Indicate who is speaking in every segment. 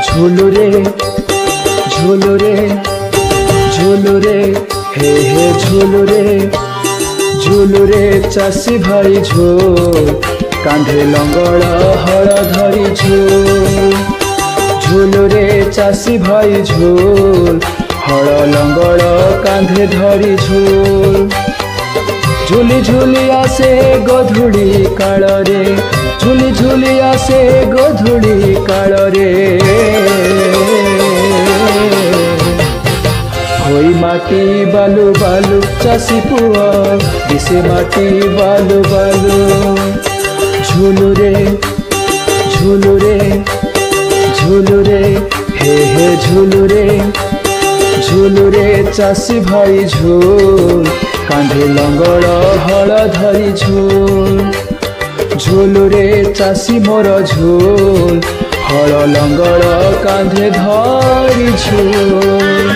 Speaker 1: झुलुरे झुलुरे झुलुरे हे हे झुलुरे झुलुरे चाषी भाई झोल कांधे लंगड़ हल धरी झोल झुलुरे चाषी भाई झोल हल लंगड़ कांधे धरी झोल झुली झुली आसे गधुड़ी काल रे झुली झुली आसे गधुड़ी काल रे होई माटी बालू बालू चाषी पुआ दिसे माटी बालू बालू झुलुरे झुलुरे झुलुरे हे हे झुलुरे झुलुरे चाषी भाई झोल कांधे लंगड़ हल धरी झोल झुलुरे चाषी मोर झोल हल लंगड़ कांधे धरी झोल।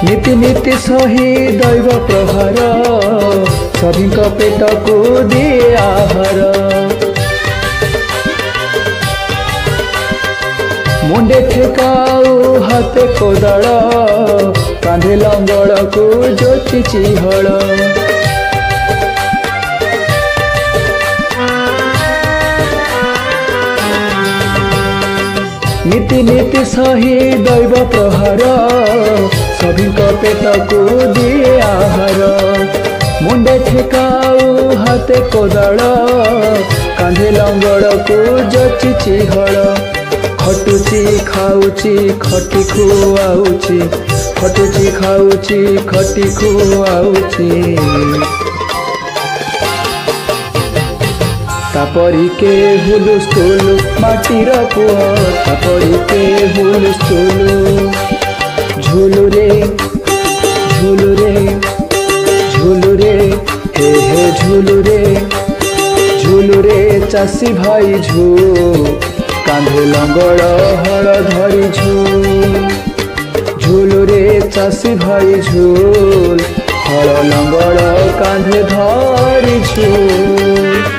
Speaker 1: नीति नीति सही दैव प्रहार सभी पेट को दिए आहार मुंडे ठेकाऊ हाथे कोदाल कांधे लंगड़ को ज्योति चिहल नीति नीति सही दैव प्रहार सभी पेट को दिए आहार मुंडे ठेकाऊ हाथे कोदाल कांधे लंगड़ को जची चिहल खटुची खाऊची खटी खुआउची खटुची खाऊची खटी खुआउची तापरी के हुलुस्थुलु माटीर पुआ तापरी के हुलुस्थुलु झुलुरे झुलुरे झुलुरे हे हे झुलुरे झुलुरे चाषी भाई झोल कांधे लंगड़ हल धरी झोल झुलुरे चाषी भाई झोल हल लंगड़ कांधे धरी झोल।